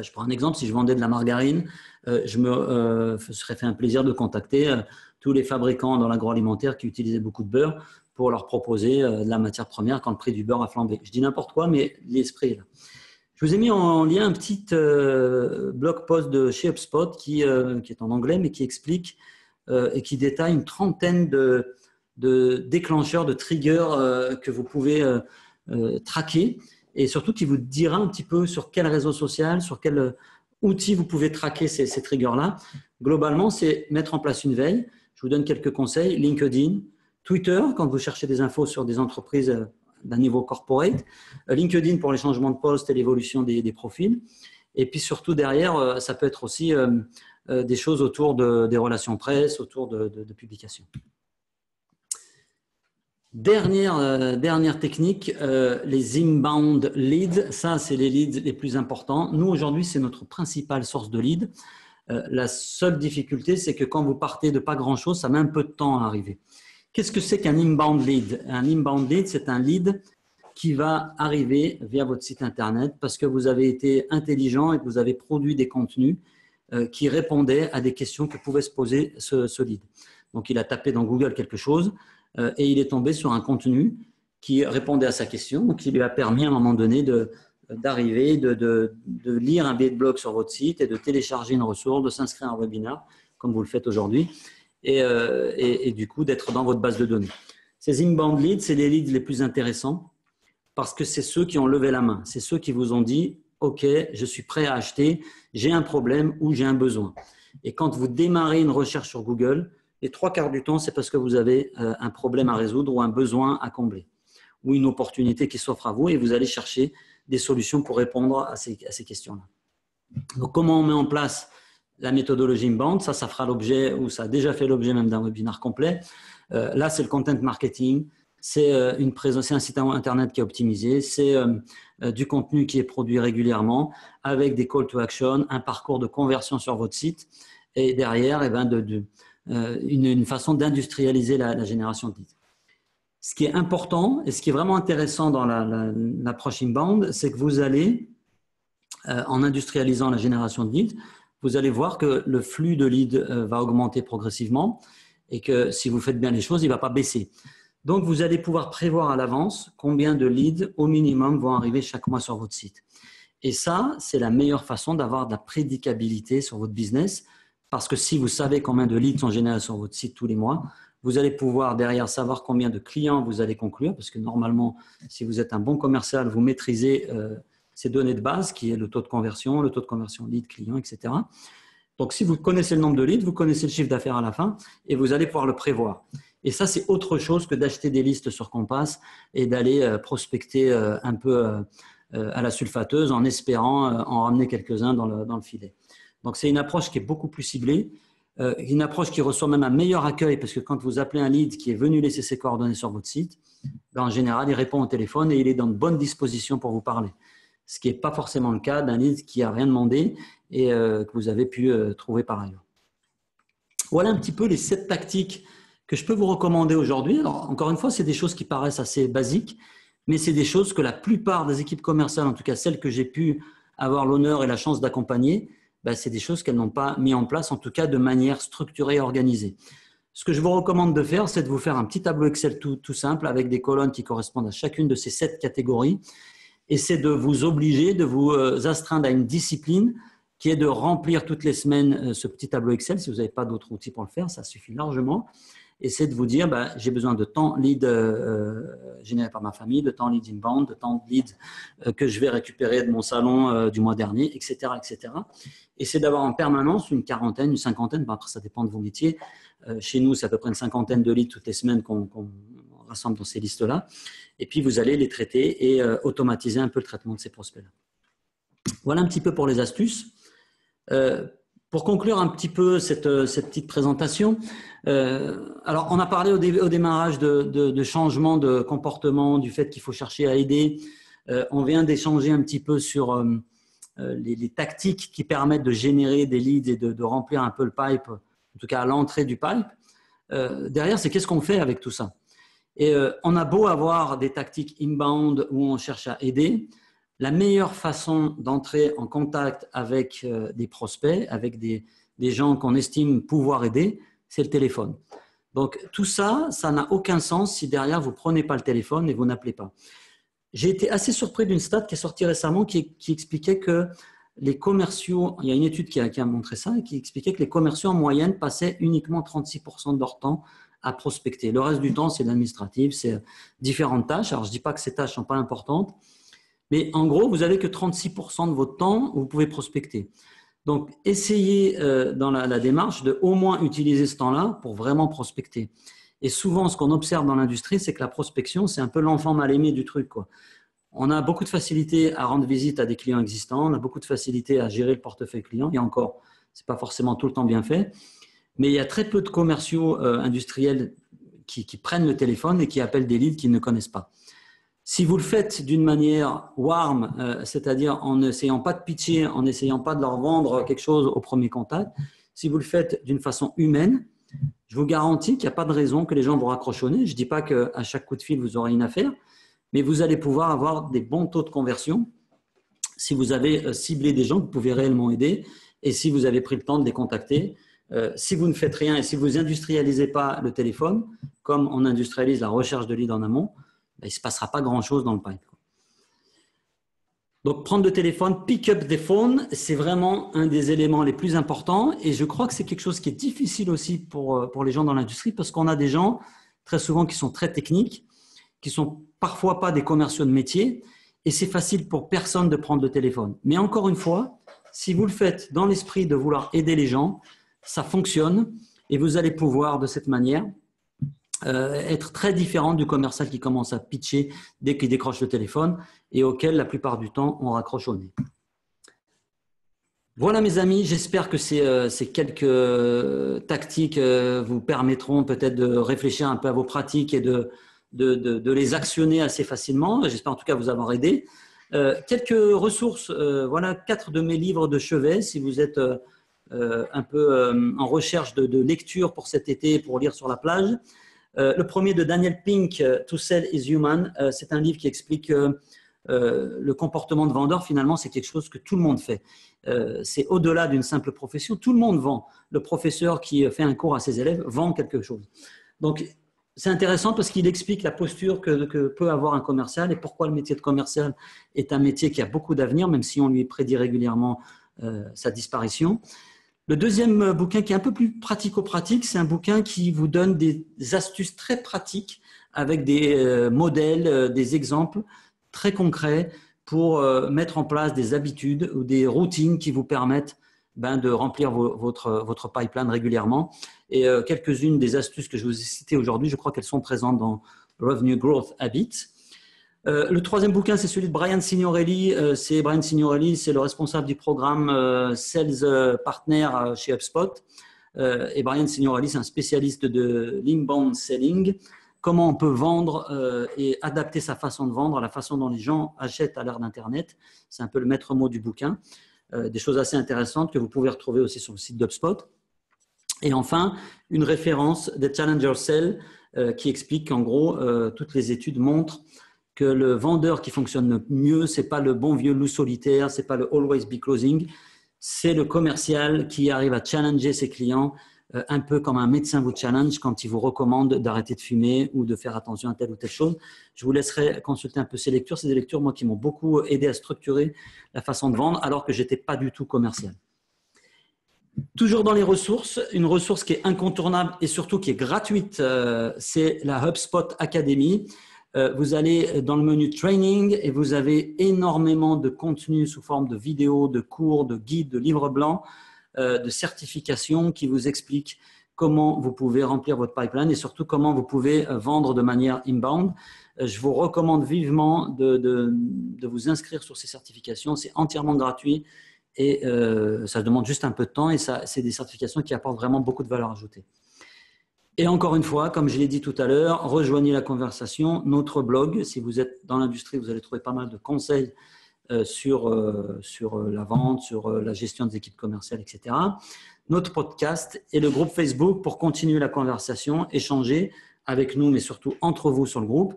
Je prends un exemple, si je vendais de la margarine, je me serais fait un plaisir de contacter tous les fabricants dans l'agroalimentaire qui utilisaient beaucoup de beurre pour leur proposer de la matière première quand le prix du beurre a flambé. Je dis n'importe quoi, mais l'esprit est là. Je vous ai mis en lien un petit blog post de chez HubSpot qui est en anglais, mais qui explique et qui détaille une trentaine de déclencheurs, de triggers que vous pouvez traquer et surtout qui vous dira un petit peu sur quel réseau social, sur quel outil vous pouvez traquer ces triggers-là. Globalement, c'est mettre en place une veille. Je vous donne quelques conseils. LinkedIn, Twitter, quand vous cherchez des infos sur des entreprises d'un niveau corporate, LinkedIn pour les changements de poste et l'évolution des profils. Et puis surtout derrière, ça peut être aussi des choses autour des relations presse, autour de publications. Dernière technique, les inbound leads. Ça, c'est les leads les plus importants. Nous, aujourd'hui, c'est notre principale source de leads. La seule difficulté, c'est que quand vous partez de pas grand-chose, ça met un peu de temps à arriver. Qu'est-ce que c'est qu'un inbound lead? Un inbound lead, c'est un lead qui va arriver via votre site Internet parce que vous avez été intelligent et que vous avez produit des contenus qui répondaient à des questions que pouvait se poser ce lead. Donc, il a tapé dans Google quelque chose et il est tombé sur un contenu qui répondait à sa question, qui lui a permis à un moment donné d'arriver, de lire un billet de blog sur votre site et de télécharger une ressource, de s'inscrire à un webinaire, comme vous le faites aujourd'hui, et du coup d'être dans votre base de données. Ces inbound leads, c'est les leads les plus intéressants parce que c'est ceux qui ont levé la main, c'est ceux qui vous ont dit « Ok, je suis prêt à acheter, j'ai un problème ou j'ai un besoin ». Et quand vous démarrez une recherche sur Google, les 3/4 du temps, c'est parce que vous avez un problème à résoudre ou un besoin à combler ou une opportunité qui s'offre à vous et vous allez chercher des solutions pour répondre à ces questions-là. Donc, comment on met en place la méthodologie inbound? Ça fera l'objet ou ça a déjà fait l'objet même d'un webinaire complet. Là, c'est le content marketing. C'est un site Internet qui est optimisé. C'est du contenu qui est produit régulièrement avec des call to action, un parcours de conversion sur votre site et derrière, une façon d'industrialiser la génération de leads. Ce qui est important et ce qui est vraiment intéressant dans l'approche inbound, c'est que vous allez, en industrialisant la génération de leads, vous allez voir que le flux de leads va augmenter progressivement et que si vous faites bien les choses, il ne va pas baisser. Donc, vous allez pouvoir prévoir à l'avance combien de leads au minimum vont arriver chaque mois sur votre site. Et ça, c'est la meilleure façon d'avoir de la prédicabilité sur votre business, parce que si vous savez combien de leads sont générés sur votre site tous les mois, vous allez pouvoir derrière savoir combien de clients vous allez conclure, parce que normalement, si vous êtes un bon commercial, vous maîtrisez ces données de base, qui est le taux de conversion lead, client, etc. Donc, si vous connaissez le nombre de leads, vous connaissez le chiffre d'affaires à la fin et vous allez pouvoir le prévoir. Et ça, c'est autre chose que d'acheter des listes sur Compass et d'aller prospecter un peu à la sulfateuse en espérant en ramener quelques-uns dans le filet. Donc, c'est une approche qui est beaucoup plus ciblée, une approche qui reçoit même un meilleur accueil parce que quand vous appelez un lead qui est venu laisser ses coordonnées sur votre site, ben, en général, il répond au téléphone et il est dans de bonnes dispositions pour vous parler. Ce qui n'est pas forcément le cas d'un lead qui n'a rien demandé et que vous avez pu trouver par ailleurs. Voilà un petit peu les 7 tactiques que je peux vous recommander aujourd'hui. Alors, encore une fois, c'est des choses qui paraissent assez basiques, mais c'est des choses que la plupart des équipes commerciales, en tout cas celles que j'ai pu avoir l'honneur et la chance d'accompagner, ben, c'est des choses qu'elles n'ont pas mis en place, en tout cas de manière structurée et organisée. Ce que je vous recommande de faire, c'est de vous faire un petit tableau Excel tout simple avec des colonnes qui correspondent à chacune de ces 7 catégories. Et c'est de vous obliger, de vous astreindre à une discipline qui est de remplir toutes les semaines ce petit tableau Excel. Si vous n'avez pas d'autres outils pour le faire, ça suffit largement. Et c'est de vous dire, bah, j'ai besoin de tant leads générés par ma famille, de tant leads inbound, de tant leads que je vais récupérer de mon salon du mois dernier, etc., etc. Et c'est d'avoir en permanence une quarantaine, une cinquantaine, bah, après ça dépend de vos métiers. Chez nous, c'est à peu près une cinquantaine de leads toutes les semaines qu'on rassemble dans ces listes-là. Et puis, vous allez les traiter et automatiser un peu le traitement de ces prospects-là. Voilà un petit peu pour les astuces. Pour conclure un petit peu cette petite présentation, alors on a parlé au démarrage de changement de comportement, du fait qu'il faut chercher à aider. On vient d'échanger un petit peu sur les tactiques qui permettent de générer des leads et de remplir un peu le pipe, en tout cas à l'entrée du pipe. Derrière, c'est qu'est-ce qu'on fait avec tout ça? Et on a beau avoir des tactiques inbound où on cherche à aider, la meilleure façon d'entrer en contact avec des prospects, avec des gens qu'on estime pouvoir aider, c'est le téléphone. Donc tout ça, ça n'a aucun sens si derrière vous ne prenez pas le téléphone et vous n'appelez pas. J'ai été assez surpris d'une stat qui est sortie récemment qui expliquait que les commerciaux, il y a une étude qui a montré ça, et qui expliquait que les commerciaux en moyenne passaient uniquement 36% de leur temps à prospecter. Le reste du temps, c'est l'administratif, c'est différentes tâches. Alors, je ne dis pas que ces tâches ne sont pas importantes, mais en gros, vous n'avez que 36% de votre temps où vous pouvez prospecter. Donc, essayez dans la démarche de au moins utiliser ce temps-là pour vraiment prospecter. Et souvent, ce qu'on observe dans l'industrie, c'est que la prospection, c'est un peu l'enfant mal aimé du truc, quoi. On a beaucoup de facilité à rendre visite à des clients existants, on a beaucoup de facilité à gérer le portefeuille client, et encore, ce n'est pas forcément tout le temps bien fait. Mais il y a très peu de commerciaux industriels qui prennent le téléphone et qui appellent des leads qu'ils ne connaissent pas. Si vous le faites d'une manière warm, c'est-à-dire en n'essayant pas de pitcher, en n'essayant pas de leur vendre quelque chose au premier contact, si vous le faites d'une façon humaine, je vous garantis qu'il n'y a pas de raison que les gens vous raccrochent au nez. Je ne dis pas qu'à chaque coup de fil, vous aurez une affaire, mais vous allez pouvoir avoir des bons taux de conversion si vous avez ciblé des gens que vous pouvez réellement aider et si vous avez pris le temps de les contacter. Si vous ne faites rien et si vous n'industrialisez pas le téléphone, comme on industrialise la recherche de leads en amont, ben, il ne se passera pas grand-chose dans le pipe. Donc, prendre le téléphone, pick up the phone, c'est vraiment un des éléments les plus importants et je crois que c'est quelque chose qui est difficile aussi pour les gens dans l'industrie parce qu'on a des gens très souvent qui sont très techniques, qui ne sont parfois pas des commerciaux de métier et c'est facile pour personne de prendre le téléphone. Mais encore une fois, si vous le faites dans l'esprit de vouloir aider les gens, ça fonctionne et vous allez pouvoir de cette manière être très différent du commercial qui commence à pitcher dès qu'il décroche le téléphone et auquel la plupart du temps on raccroche au nez. Voilà mes amis, j'espère que ces quelques tactiques vous permettront peut-être de réfléchir un peu à vos pratiques et de les actionner assez facilement. J'espère en tout cas vous avoir aidé. Quelques ressources, voilà 4 de mes livres de chevet si vous êtes un peu en recherche de lecture pour cet été pour lire sur la plage. Le premier de Daniel Pink, To Sell is Human, c'est un livre qui explique le comportement de vendeur, finalement, c'est quelque chose que tout le monde fait. C'est au-delà d'une simple profession, tout le monde vend. Le professeur qui fait un cours à ses élèves vend quelque chose. Donc, c'est intéressant parce qu'il explique la posture que peut avoir un commercial et pourquoi le métier de commercial est un métier qui a beaucoup d'avenir, même si on lui prédit régulièrement sa disparition. Le deuxième bouquin qui est un peu plus pratico-pratique, c'est un bouquin qui vous donne des astuces très pratiques avec des modèles, des exemples très concrets pour mettre en place des habitudes ou des routines qui vous permettent de remplir votre pipeline régulièrement. Et quelques-unes des astuces que je vous ai citées aujourd'hui, je crois qu'elles sont présentes dans Revenue Growth Habits. Le troisième bouquin, c'est celui de Brian Signorelli. Brian Signorelli, c'est le responsable du programme Sales Partner chez HubSpot. Et Brian Signorelli, c'est un spécialiste de l'inbound selling. Comment on peut vendre et adapter sa façon de vendre à la façon dont les gens achètent à l'ère d'Internet. C'est un peu le maître mot du bouquin. Des choses assez intéressantes que vous pouvez retrouver aussi sur le site d'HubSpot. Et enfin, une référence des Challenger Sell qui explique qu'en gros, toutes les études montrent que le vendeur qui fonctionne le mieux, ce n'est pas le bon vieux loup solitaire, ce n'est pas le always be closing, c'est le commercial qui arrive à challenger ses clients, un peu comme un médecin vous challenge quand il vous recommande d'arrêter de fumer ou de faire attention à telle ou telle chose. Je vous laisserai consulter un peu ces lectures. C'est des lectures, moi, qui m'ont beaucoup aidé à structurer la façon de vendre alors que je n'étais pas du tout commercial. Toujours dans les ressources, une ressource qui est incontournable et surtout qui est gratuite, c'est la HubSpot Academy. Vous allez dans le menu Training et vous avez énormément de contenu sous forme de vidéos, de cours, de guides, de livres blancs, de certifications qui vous expliquent comment vous pouvez remplir votre pipeline et surtout comment vous pouvez vendre de manière inbound. Je vous recommande vivement de vous inscrire sur ces certifications. C'est entièrement gratuit et ça demande juste un peu de temps et c'est des certifications qui apportent vraiment beaucoup de valeur ajoutée. Et encore une fois, comme je l'ai dit tout à l'heure, rejoignez la conversation, notre blog. Si vous êtes dans l'industrie, vous allez trouver pas mal de conseils sur la vente, sur la gestion des équipes commerciales, etc. Notre podcast et le groupe Facebook pour continuer la conversation, échanger avec nous, mais surtout entre vous sur le groupe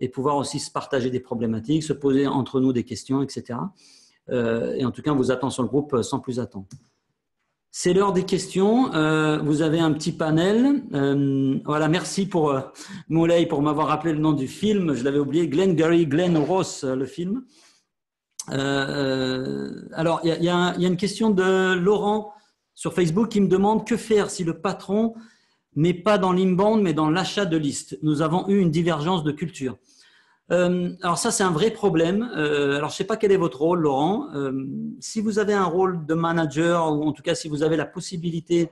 et pouvoir aussi se partager des problématiques, se poser entre nous des questions, etc. Et en tout cas, on vous attend sur le groupe sans plus attendre. C'est l'heure des questions. Vous avez un petit panel. Voilà, merci pour Moulay pour m'avoir rappelé le nom du film. Je l'avais oublié. Glengarry Glen Ross, le film. Alors, il y a une question de Laurent sur Facebook qui me demande que faire si le patron n'est pas dans l'inbound mais dans l'achat de listes. Nous avons eu une divergence de culture. Alors ça, c'est un vrai problème. Alors, je ne sais pas quel est votre rôle, Laurent. Si vous avez un rôle de manager ou en tout cas si vous avez la possibilité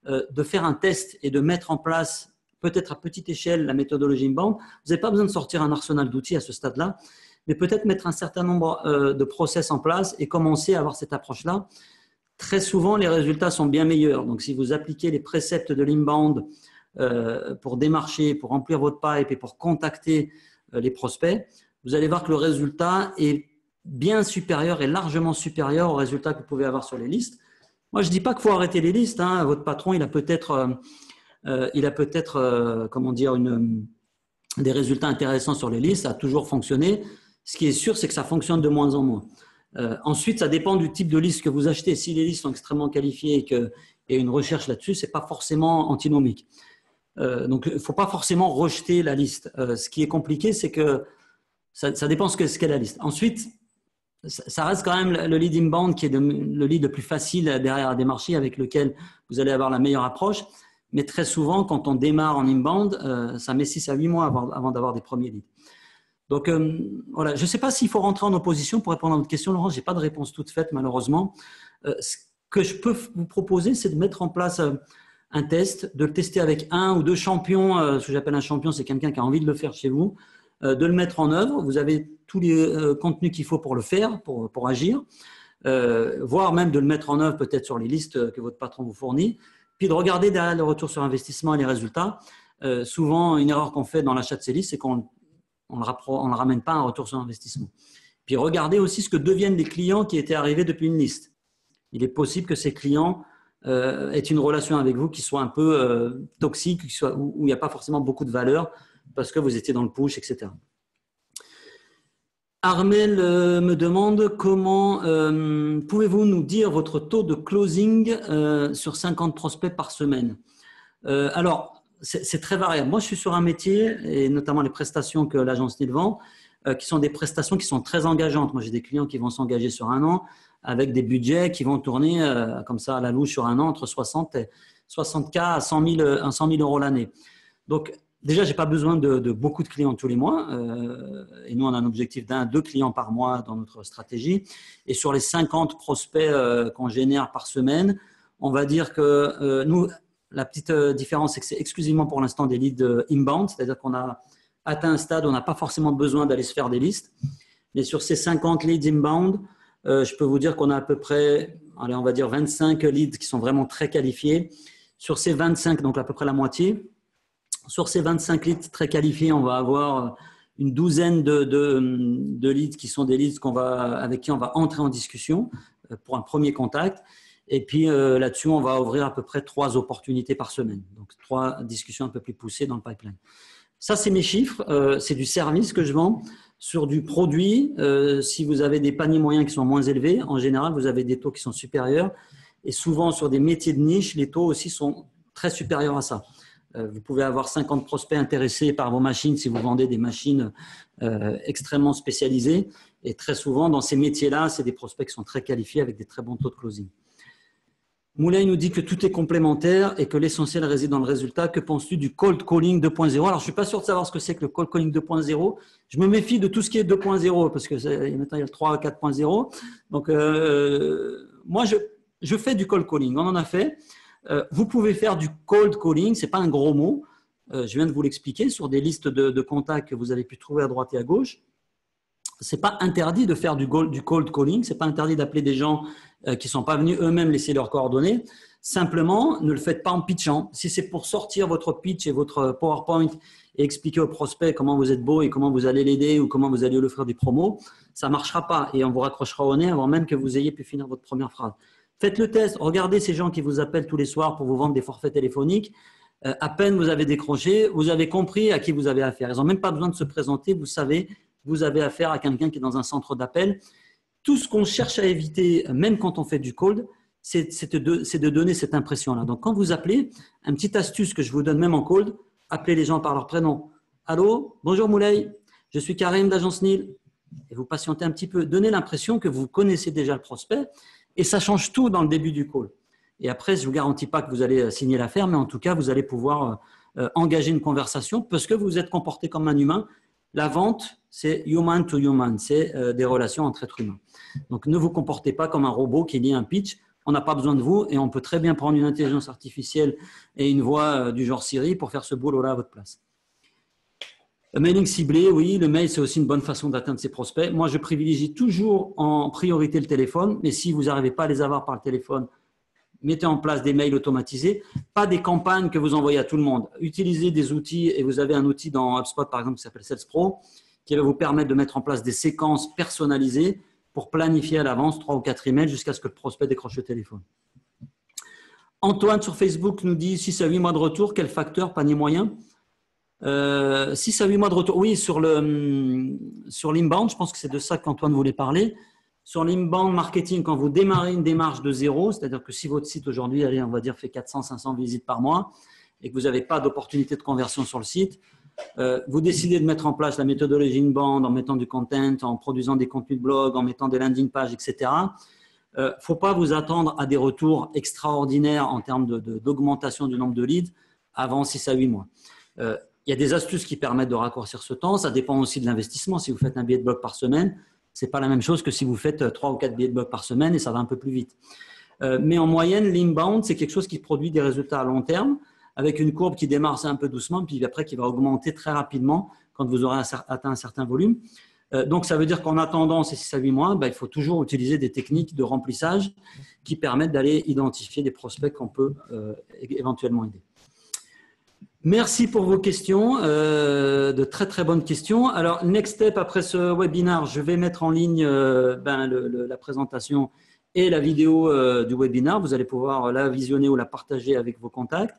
de faire un test et de mettre en place peut-être à petite échelle la méthodologie inbound, vous n'avez pas besoin de sortir un arsenal d'outils à ce stade-là, mais peut-être mettre un certain nombre de process en place et commencer à avoir cette approche-là. Très souvent, les résultats sont bien meilleurs. Donc, si vous appliquez les préceptes de l'inbound pour démarcher, pour remplir votre pipe et pour contacter les prospects, vous allez voir que le résultat est bien supérieur et largement supérieur au résultat que vous pouvez avoir sur les listes. Moi, je ne dis pas qu'il faut arrêter les listes. Hein. Votre patron, il a peut-être comment dire, des résultats intéressants sur les listes. Ça a toujours fonctionné. Ce qui est sûr, c'est que ça fonctionne de moins en moins. Ensuite, ça dépend du type de liste que vous achetez. Si les listes sont extrêmement qualifiées et qu'il y a une recherche là-dessus, ce n'est pas forcément antinomique. Donc, il ne faut pas forcément rejeter la liste. Ce qui est compliqué, c'est que ça dépend ce qu'est la liste. Ensuite, ça reste quand même le lead inbound qui est le lead le plus facile derrière à démarcher, avec lequel vous allez avoir la meilleure approche. Mais très souvent, quand on démarre en inbound, ça met 6 à 8 mois avant d'avoir des premiers leads. Donc, voilà. Je ne sais pas s'il faut rentrer en opposition pour répondre à votre question, Laurent. Je n'ai pas de réponse toute faite, malheureusement. Ce que je peux vous proposer, c'est de mettre en place un test, de le tester avec 1 ou 2 champions. Ce que j'appelle un champion, c'est quelqu'un qui a envie de le faire chez vous, de le mettre en œuvre. Vous avez tous les contenus qu'il faut pour le faire, pour agir, voire même de le mettre en œuvre peut-être sur les listes que votre patron vous fournit, puis de regarder derrière le retour sur investissement et les résultats. Souvent, une erreur qu'on fait dans l'achat de ces listes, c'est qu'on ne ramène pas un retour sur investissement. Puis regardez aussi ce que deviennent les clients qui étaient arrivés depuis une liste. Il est possible que ces clients aient une relation avec vous qui soit un peu toxique, où il n'y a pas forcément beaucoup de valeur parce que vous étiez dans le push, etc. Armel me demande comment pouvez-vous nous dire votre taux de closing sur 50 prospects par semaine. Alors, c'est très variable. Moi, je suis sur un métier, et notamment les prestations que l'agence NIL vend, qui sont des prestations qui sont très engageantes. Moi, j'ai des clients qui vont s'engager sur un an avec des budgets qui vont tourner comme ça à la louche sur un an entre 60K à 100 000 euros l'année. Donc, déjà, je n'ai pas besoin de beaucoup de clients tous les mois. Et nous, on a un objectif d'1-2 clients par mois dans notre stratégie. Et sur les 50 prospects qu'on génère par semaine, on va dire que nous, la petite différence, c'est que c'est exclusivement pour l'instant des leads inbound, c'est-à-dire qu'on a atteint un stade où on n'a pas forcément besoin d'aller se faire des listes. Mais sur ces 50 leads inbound, je peux vous dire qu'on a à peu près, allez, on va dire 25 leads qui sont vraiment très qualifiés. Sur ces 25, donc à peu près la moitié, sur ces 25 leads très qualifiés, on va avoir une douzaine de leads qui sont des leads avec qui on va entrer en discussion pour un premier contact. Et puis là-dessus, on va ouvrir à peu près 3 opportunités par semaine. Donc 3 discussions un peu plus poussées dans le pipeline. Ça, c'est mes chiffres. C'est du service que je vends. Sur du produit, si vous avez des paniers moyens qui sont moins élevés, en général, vous avez des taux qui sont supérieurs. Et souvent, sur des métiers de niche, les taux aussi sont très supérieurs à ça. Vous pouvez avoir 50 prospects intéressés par vos machines si vous vendez des machines extrêmement spécialisées. Et très souvent, dans ces métiers-là, c'est des prospects qui sont très qualifiés avec des très bons taux de closing. Moulay nous dit que tout est complémentaire et que l'essentiel réside dans le résultat. Que penses-tu du cold calling 2.0? Alors, je ne suis pas sûr de savoir ce que c'est que le cold calling 2.0. Je me méfie de tout ce qui est 2.0 parce que maintenant, il y a le 3 à 4.0. Donc, moi, je fais du cold calling. On en a fait. Vous pouvez faire du cold calling. Ce n'est pas un gros mot. Je viens de vous l'expliquer sur des listes de contacts que vous avez pu trouver à droite et à gauche. Ce n'est pas interdit de faire du cold calling. Ce n'est pas interdit d'appeler des gens qui ne sont pas venus eux-mêmes laisser leurs coordonnées. Simplement, ne le faites pas en pitchant. Si c'est pour sortir votre pitch et votre PowerPoint et expliquer au prospect comment vous êtes beau et comment vous allez l'aider ou comment vous allez lui offrir des promos, ça ne marchera pas et on vous raccrochera au nez avant même que vous ayez pu finir votre première phrase. Faites le test. Regardez ces gens qui vous appellent tous les soirs pour vous vendre des forfaits téléphoniques. À peine vous avez décroché, vous avez compris à qui vous avez affaire. Ils n'ont même pas besoin de se présenter. Vous savez, vous avez affaire à quelqu'un qui est dans un centre d'appel. Tout ce qu'on cherche à éviter, même quand on fait du cold, c'est de donner cette impression-là. Donc, quand vous appelez, une petite astuce que je vous donne même en cold, appelez les gens par leur prénom. Allô, bonjour Moulay, je suis Karim d'Agence NIL. Et vous patientez un petit peu. Donnez l'impression que vous connaissez déjà le prospect et ça change tout dans le début du call. Et après, je ne vous garantis pas que vous allez signer l'affaire, mais en tout cas, vous allez pouvoir engager une conversation parce que vous êtes comporté comme un humain. La vente, c'est human to human, c'est des relations entre êtres humains. Donc, ne vous comportez pas comme un robot qui lit un pitch. On n'a pas besoin de vous et on peut très bien prendre une intelligence artificielle et une voix du genre Siri pour faire ce boulot-là à votre place. Le mailing ciblé, oui, le mail, c'est aussi une bonne façon d'atteindre ses prospects. Moi, je privilégie toujours en priorité le téléphone, mais si vous n'arrivez pas à les avoir par le téléphone, mettez en place des mails automatisés, pas des campagnes que vous envoyez à tout le monde. Utilisez des outils et vous avez un outil dans HubSpot, par exemple, qui s'appelle Sales Pro, qui va vous permettre de mettre en place des séquences personnalisées pour planifier à l'avance 3 ou 4 emails jusqu'à ce que le prospect décroche le téléphone. Antoine sur Facebook nous dit 6 à 8 mois de retour, quel facteur, panier moyen 6 à 8 mois de retour, oui, sur l'inbound, je pense que c'est de ça qu'Antoine voulait parler. Sur l'inbound marketing, quand vous démarrez une démarche de zéro, c'est-à-dire que si votre site aujourd'hui, allez, on va dire, fait 400-500 visites par mois et que vous n'avez pas d'opportunité de conversion sur le site, vous décidez de mettre en place la méthodologie inbound en mettant du content, en produisant des contenus de blog, en mettant des landing pages, etc. Il ne faut pas vous attendre à des retours extraordinaires en termes d'augmentation du nombre de leads avant 6 à 8 mois. Il y a des astuces qui permettent de raccourcir ce temps. Ça dépend aussi de l'investissement. Si vous faites un billet de blog par semaine, ce n'est pas la même chose que si vous faites 3 ou 4 billets de blog par semaine et ça va un peu plus vite. Mais en moyenne, l'inbound, c'est quelque chose qui produit des résultats à long terme avec une courbe qui démarre un peu doucement puis après qui va augmenter très rapidement quand vous aurez atteint un certain volume. Donc, ça veut dire qu'en attendant ces 6 à 8 mois, il faut toujours utiliser des techniques de remplissage qui permettent d'aller identifier des prospects qu'on peut éventuellement aider. Merci pour vos questions, de très très bonnes questions. Alors, next step après ce webinaire, je vais mettre en ligne la présentation et la vidéo du webinaire. Vous allez pouvoir la visionner ou la partager avec vos contacts.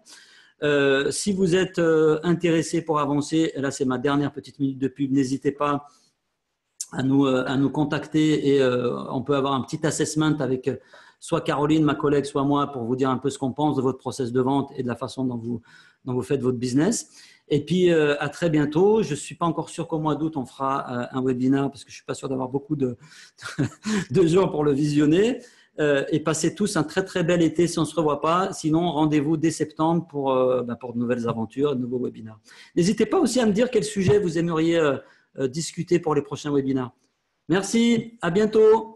Si vous êtes intéressé pour avancer, là c'est ma dernière petite minute de pub, n'hésitez pas à nous contacter et on peut avoir un petit assessment avec soit Caroline, ma collègue, soit moi, pour vous dire un peu ce qu'on pense de votre process de vente et de la façon dont vous faites votre business. Et puis, à très bientôt. Je ne suis pas encore sûr qu'au mois d'août, on fera un webinaire parce que je ne suis pas sûr d'avoir beaucoup de gens pour le visionner. Et passez tous un très, très bel été si on ne se revoit pas. Sinon, rendez-vous dès septembre pour de nouvelles aventures, de nouveaux webinaires. N'hésitez pas aussi à me dire quel sujet vous aimeriez discuter pour les prochains webinaires. Merci, à bientôt.